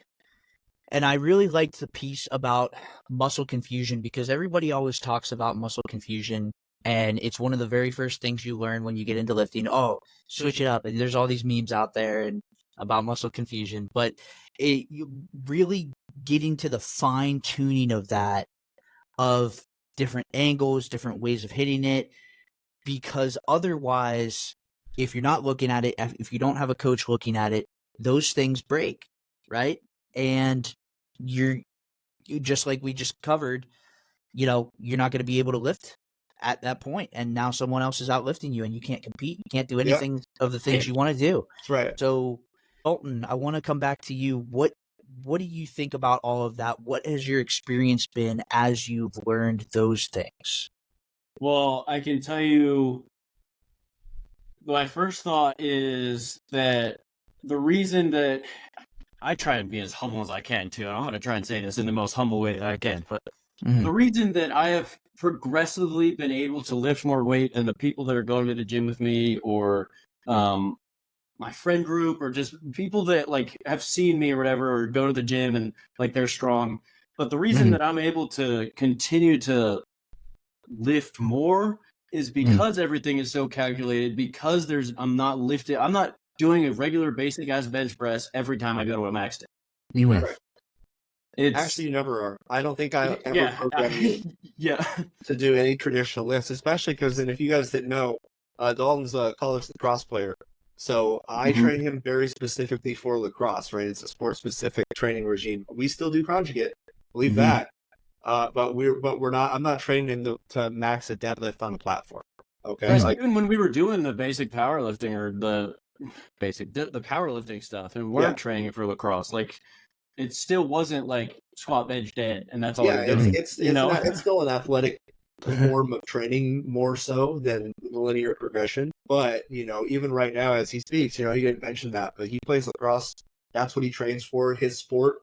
I really liked the piece about muscle confusion because everybody always talks about muscle confusion, and it's one of the very first things you learn when you get into lifting. Oh, switch it up, and there's all these memes out there and about muscle confusion, but you really getting to the fine tuning of that, of different angles, different ways of hitting it, because otherwise, if you're not looking at it, if you don't have a coach looking at it, those things break, right? And you're you just like we just covered, you're not going to be able to lift at that point, and now someone else is out lifting you, and you can't compete. You can't do Yeah, anything of the things you want to do. that's right. So, Dalton, I want to come back to you. What do you think about all of that? What has your experience been as you've learned those things? Well, I can tell you, my first thought is that the reason that I try and be as humble as I can too. I'm going to try and say this in the most humble way that I can, but Mm-hmm. the reason that I have progressively been able to lift more weight than the people that are going to the gym with me, or my friend group, or just people that like have seen me or whatever, or go to the gym and like they're strong. But the reason Mm-hmm. that I'm able to continue to lift more is Mm-hmm. because everything is so calculated, because I'm not doing a regular basic ass bench press every time I go to a max day. Mm-hmm. Right. It's Actually, you never are. I don't think I ever yeah. programmed you Yeah. to do any traditional lifts, especially because then if you guys didn't know, Dalton's a college lacrosse player. So I Mhm. train him very specifically for lacrosse, right? It's a sport specific training regime. We still do conjugate, believe Mhm. that. We're not, I'm not training him to max a deadlift on the platform. Okay. Guys, Mm-hmm. Like, even when we were doing the basic powerlifting, or the powerlifting stuff, and we're yeah. training for lacrosse, like it still wasn't like squat bench dead and that's all Yeah, you're doing, it's still an athletic form of training more so than linear progression. But even right now as he speaks, he didn't mention that, but he plays lacrosse. That's what he trains for, his sport.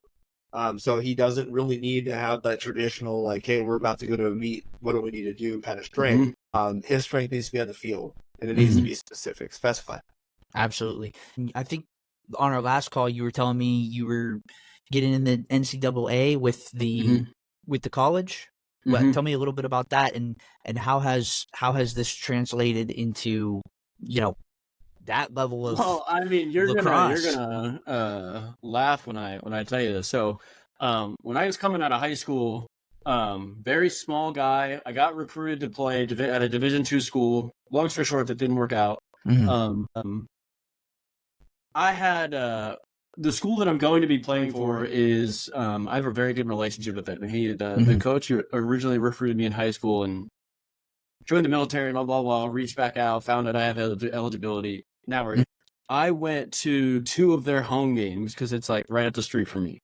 So he doesn't really need to have that traditional like, hey, we're about to go to a meet. What do we need to do? Kind of strength. Mhm. His strength needs to be on the field, and it needs to Mm-hmm. be specific, specified. Absolutely. I think on our last call, you were telling me you were getting in the NCAA with the Mhm. college. What? Mhm. Tell me a little bit about that, and how has this translated into that level of Well, I mean, you're lacrosse? gonna laugh when I tell you this. So, when I was coming out of high school, very small guy, I got recruited to play at a Division II school. Long story short, that didn't work out. Mm-hmm. Um, I had the school that I'm going to be playing for is I have a very good relationship with it. The coach who originally recruited me in high school and joined the military, blah blah blah, reached back out, found out I have eligibility. Now I went to 2 of their home games because it's like right up the street from me.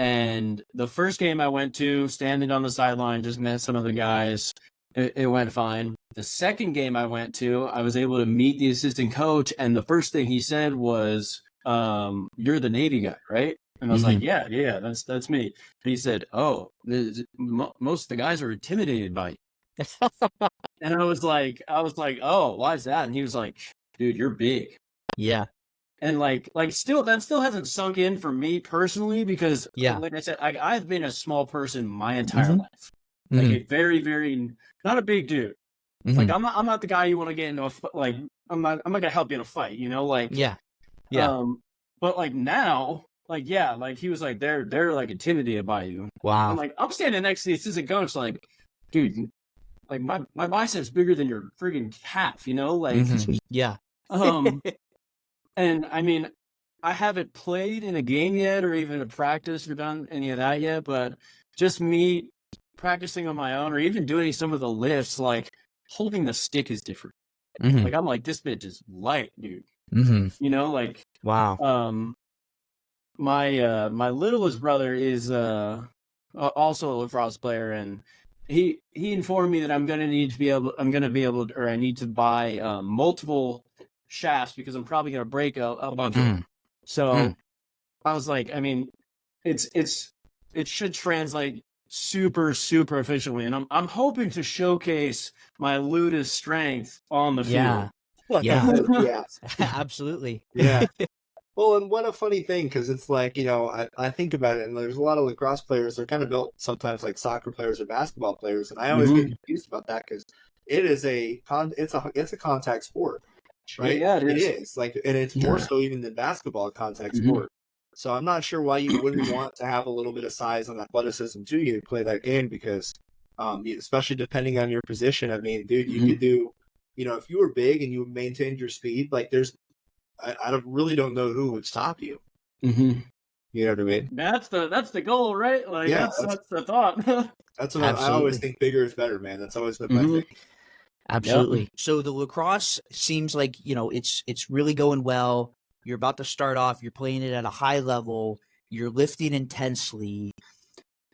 And the first game I went to, standing on the sideline, just met some of the guys. It went fine. The second game I went to, I was able to meet the assistant coach, and the first thing he said was, "You're the Navy guy, right?" And I was like, "Yeah, that's me." And he said, "Oh, most of the guys are intimidated by you." And I was like, "Oh, why is that?" And he was like, "Dude, you're big." Yeah. And still, that still hasn't sunk in for me personally because, like I said, I've been a small person my entire life, like a very, very not a big dude. Like I'm not the guy you want to get into I'm not gonna help you in a fight, you know, like but like now, like like he was like they're like intimidated by you. Wow. I'm like I'm standing next to the assistant coach, like, dude, like my biceps bigger than your friggin' calf, you know, like And I mean, I haven't played in a game yet or even a practice or done any of that yet, but just me practicing on my own or even doing some of the lifts, like holding the stick is different. Like I'm like, this bitch is light, dude. You know, like wow. My littlest brother is also a lacrosse player, and he informed me that I'm gonna be able or I need to buy multiple shafts because I'm probably gonna break a bunch of them. So I was like, I mean, it should translate super efficiently, and I'm hoping to showcase my Ludus strength on the field. Yeah. Absolutely. Yeah. Well, and what a funny thing, because it's like, you know, I think about it, and there's a lot of lacrosse players, they're kind of built sometimes like soccer players or basketball players, and I always get confused about that because it is it's a contact sport, right? Yeah, it is. Like, and it's more so even than basketball contact sport. So I'm not sure why you wouldn't want to have a little bit of size and athleticism to you to play that game because, especially depending on your position. I mean, dude, you could do, you know, if you were big and you maintained your speed, like I really don't know who would stop you. You know what I mean? That's the goal, right? Like that's the thought. That's what I always think. Bigger is better, man. That's always been my thing. Absolutely. Yep. So the lacrosse seems like, you know, it's really going well. You're about to start off. You're playing it at a high level. You're lifting intensely.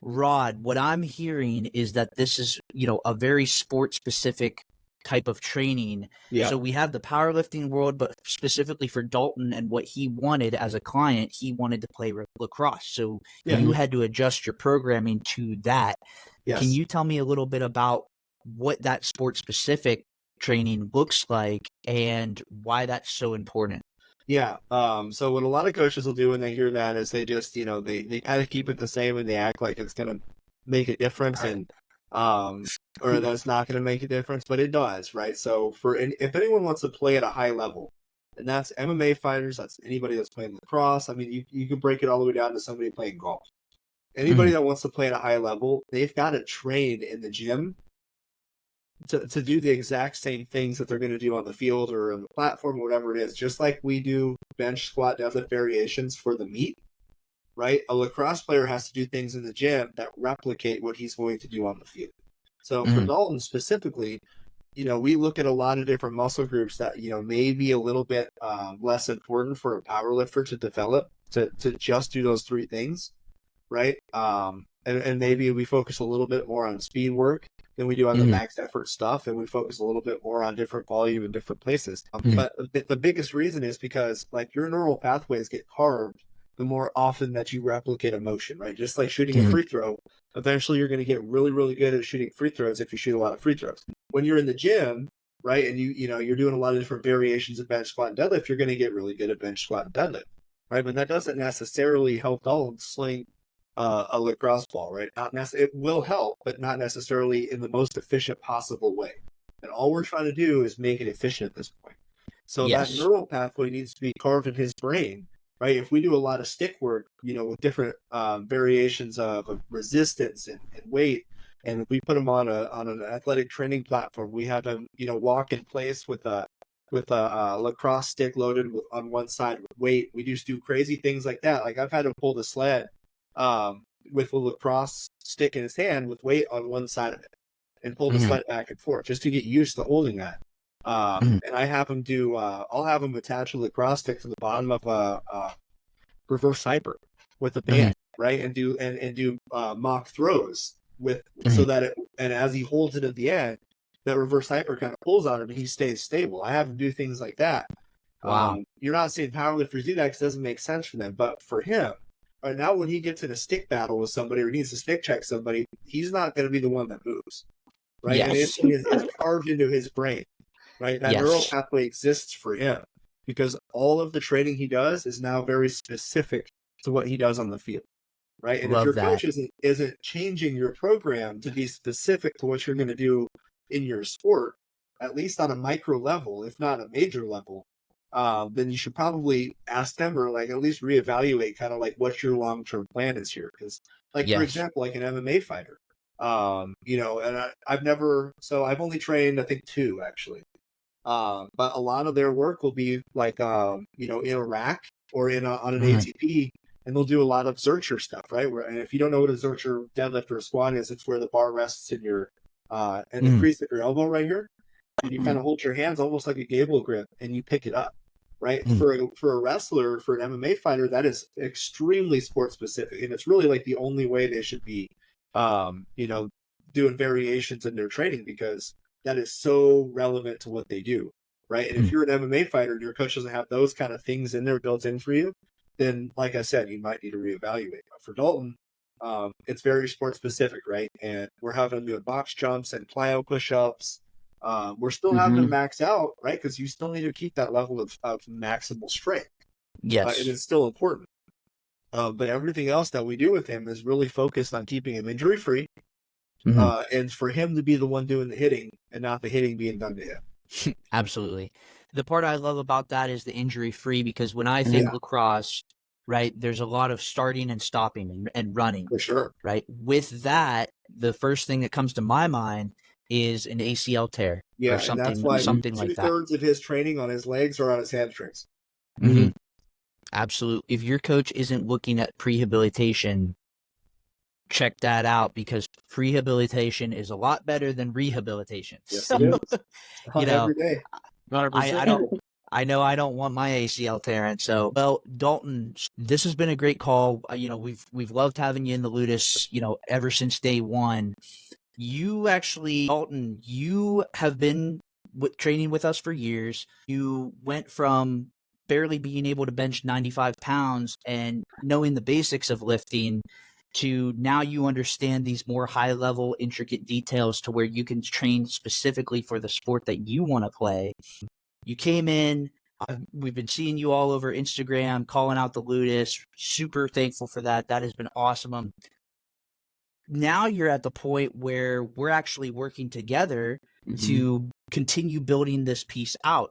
Rod, what I'm hearing is that this is, you know, a very sport specific type of training. Yeah. So we have the powerlifting world, but specifically for Dalton and what he wanted as a client, he wanted to play lacrosse. So you had to adjust your programming to that. Yes. Can you tell me a little bit about what that sport specific training looks like and why that's so important? Yeah. So what a lot of coaches will do when they hear that is they just, you know, they kind of keep it the same and they act like it's going to make a difference. And or that's not going to make a difference, but it does, right? So if anyone wants to play at a high level, and that's MMA fighters, that's anybody that's playing lacrosse. I mean, you can break it all the way down to somebody playing golf. Anybody that wants to play at a high level, they've got to train in the gym to do the exact same things that they're going to do on the field or on the platform or whatever it is. Just like we do bench, squat, deadlift variations for the meet, right? A lacrosse player has to do things in the gym that replicate what he's going to do on the field. So for Dalton specifically, you know, we look at a lot of different muscle groups that, you know, may be a little bit less important for a power lifter to develop to just do those 3 things, right? And maybe we focus a little bit more on speed work than we do on the max effort stuff, and we focus a little bit more on different volume in different places. But the biggest reason is because, like, your neural pathways get carved the more often that you replicate a motion, right? Just like shooting a free throw, eventually you're going to get really, really good at shooting free throws if you shoot a lot of free throws. When you're in the gym, right, and you know you're doing a lot of different variations of bench, squat, and deadlift, you're going to get really good at bench, squat, and deadlift, right? But that doesn't necessarily help Dalton sling a lacrosse ball, right? It will help, but not necessarily in the most efficient possible way. And all we're trying to do is make it efficient at this point. So that neural pathway needs to be carved in his brain, right? If we do a lot of stick work, you know, with different variations of resistance and weight, and we put them on an athletic training platform, we have them, you know, walk in place with with a lacrosse stick loaded on one side with weight. We just do crazy things like that. Like I've had to pull the sled with a lacrosse stick in his hand with weight on one side of it and pull the sled back and forth just to get used to holding that. And I have him do, I'll have him attach a lacrosse stick to the bottom of a reverse hyper with a band, right? And do mock throws with, so that and as he holds it at the end, that reverse hyper kind of pulls on him and he stays stable. I have him do things like that. Wow. You're not seeing powerlifters do that because it doesn't make sense for them. But for him, right now when he gets in a stick battle with somebody or needs to stick check somebody, he's not going to be the one that moves, right? Yes. And it's carved into his brain, right? That neural pathway exists for him because all of the training he does is now very specific to what he does on the field, right? And if your coach isn't changing your program to be specific to what you're going to do in your sport, at least on a micro level, if not a major level, then you should probably ask them or like at least reevaluate kind of like what your long-term plan is here. Because like, for example, like an MMA fighter, you know, and I've only trained, I think 2 actually. But a lot of their work will be like, you know, in a rack or on an ATP, and they'll do a lot of Zercher stuff, right? And if you don't know what a Zercher deadlift or a squat is, it's where the bar rests in your, and the crease of your elbow right here. And you kind of hold your hands almost like a gable grip and you pick it up, right? For a wrestler, for an MMA fighter, that is extremely sport specific. And it's really like the only way they should be, you know, doing variations in their training because that is so relevant to what they do, right? And if you're an MMA fighter and your coach doesn't have those kind of things in there built in for you, then like I said, you might need to reevaluate. But for Dalton, it's very sport specific, right? And we're having him doing box jumps and plyo push-ups. We're still having him max out, right? Because you still need to keep that level of maximal strength. Yes. It is still important. But everything else that we do with him is really focused on keeping him injury free. And for him to be the one doing the hitting and not the hitting being done to him. Absolutely. The part I love about that is the injury free, because when I think lacrosse, right, there's a lot of starting and stopping and running. For sure. Right. With that, the first thing that comes to my mind is an ACL tear or something, and that's why something like that. 2/3 of his training on his legs are on his hamstrings. Absolutely. If your coach isn't looking at prehabilitation, check that out, because prehabilitation is a lot better than rehabilitation. Yes, So, it is. you know, Every day. I know I don't want my ACL tearing. So, well, Dalton, this has been a great call. You know, we've loved having you in the Ludus, you know, ever since day one. You actually, Dalton, you have been training with us for years. You went from barely being able to bench 95 pounds and knowing the basics of lifting to now you understand these more high-level, intricate details to where you can train specifically for the sport that you want to play. You came in. We've been seeing you all over Instagram, calling out the Ludus. Super thankful for that. That has been awesome. Now you're at the point where we're actually working together to continue building this piece out.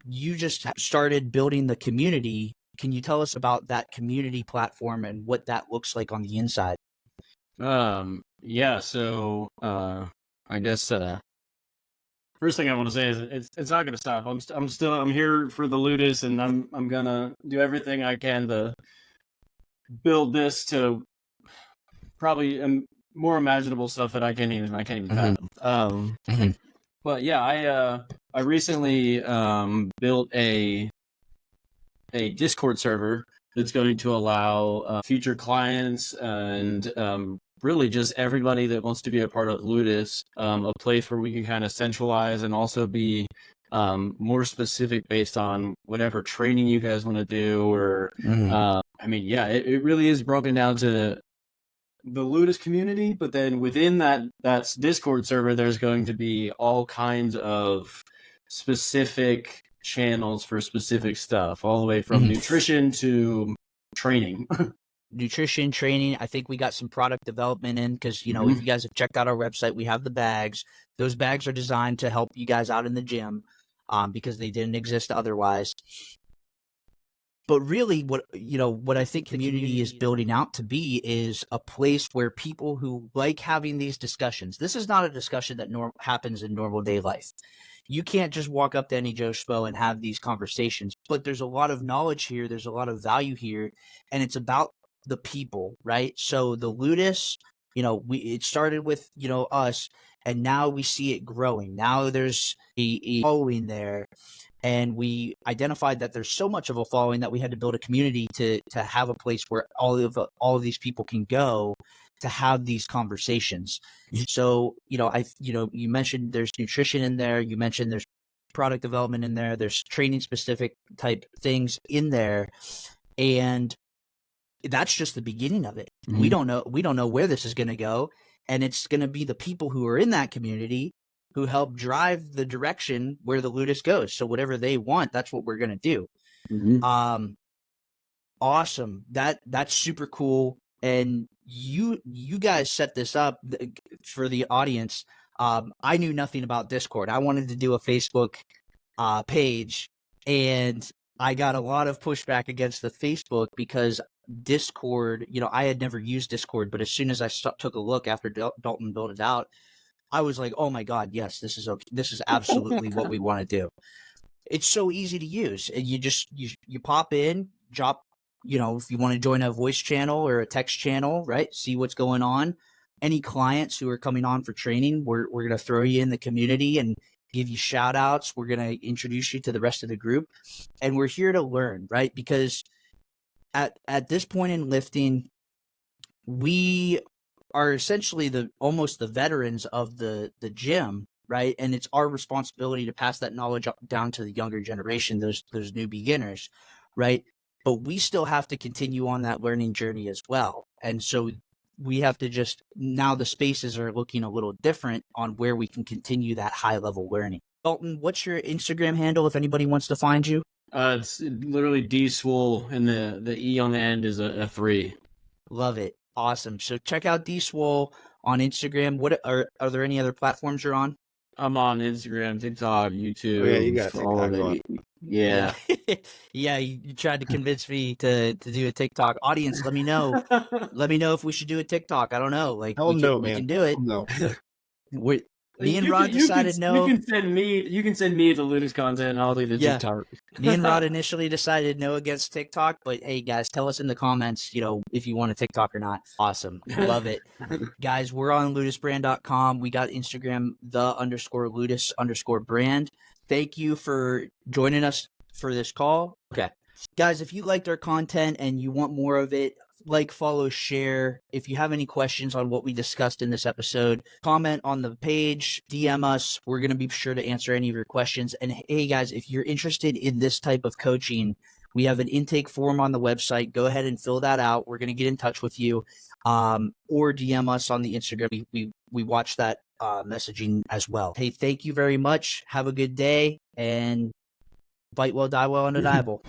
You just started building the community. Can you tell us about that community platform and what that looks like on the inside? Yeah. So, I guess, first thing I want to say is it's not going to stop. I'm here for the Ludus, and I'm going to do everything I can to build this to probably more imaginable stuff that I can't even fathom. But yeah, I recently built a Discord server that's going to allow future clients and really just everybody that wants to be a part of Ludus, a place where we can kind of centralize and also be more specific based on whatever training you guys want to do. Or I mean, yeah, it really is broken down to the Ludus community, but then within that's Discord server, there's going to be all kinds of specific channels for specific stuff, all the way from nutrition to training. Nutrition, training. I think we got some product development in, because, you know, if you guys have checked out our website, we have the bags. Those bags are designed to help you guys out in the gym, because they didn't exist otherwise. But really, what I think community is building out to be is a place where people who like having these discussions. This is not a discussion that happens in normal day life. You can't just walk up to any Joe Schmo and have these conversations. But there's a lot of knowledge here. There's a lot of value here. And it's about the people, right? So the Ludus, it started with, us, and now we see it growing. Now there's a following there. And we identified that there's so much of a following that we had to build a community to have a place where all of these people can go to have these conversations. So, you mentioned there's nutrition in there. You mentioned there's product development in there. There's training specific type things in there. And that's just the beginning of it. Mm-hmm. We don't know where this is going to go. And it's going to be the people who are in that community who help drive the direction where the Ludus goes. So whatever they want, that's what we're going to do. Mm-hmm. Awesome. That's super cool. And you guys set this up for the audience. I knew nothing about Discord. I wanted to do a Facebook page, and I got a lot of pushback against the Facebook because Discord, I had never used Discord, but as soon as I took a look after Dalton built it out, I was like, oh my God, yes, this is okay. This is absolutely what we want to do. It's so easy to use. You pop in, drop, if you want to join a voice channel or a text channel, right? See what's going on. Any clients who are coming on for training, we're going to throw you in the community and give you shout outs. We're going to introduce you to the rest of the group, and we're here to learn, right? Because at this point in lifting, we are essentially almost the veterans of the gym, right? And it's our responsibility to pass that knowledge down to the younger generation, those new beginners, right? But we still have to continue on that learning journey as well. And so we have to now the spaces are looking a little different on where we can continue that high level learning. Dalton, what's your Instagram handle if anybody wants to find you? It's literally D-Swole, and the E on the end is a 3. Love it. Awesome. So check out D-Swole on Instagram. What are there any other platforms you're on? I'm on Instagram, TikTok, YouTube. Oh, yeah, you got TikTok. Yeah. Yeah, you tried to convince me to do a TikTok. Audience, let me know. Let me know if we should do a TikTok. I don't know. Like, we can do it. No. Me and Rod decided no. You can send me the Ludus content, and I'll do the TikTok. Me and Rod initially decided no against TikTok, but hey guys, tell us in the comments, if you want a TikTok or not. Awesome. Love it. Guys, we're on ludusbrand.com. We got Instagram, _Ludus_brand. Thank you for joining us for this call. Okay. Guys, if you liked our content and you want more of it, follow, share. If you have any questions on what we discussed in this episode, comment on the page, DM us. We're going to be sure to answer any of your questions. And hey, guys, if you're interested in this type of coaching, we have an intake form on the website. Go ahead and fill that out. We're going to get in touch with you, or DM us on the Instagram. We watch that messaging as well. Hey, thank you very much. Have a good day, and bite well, die well, undeniable.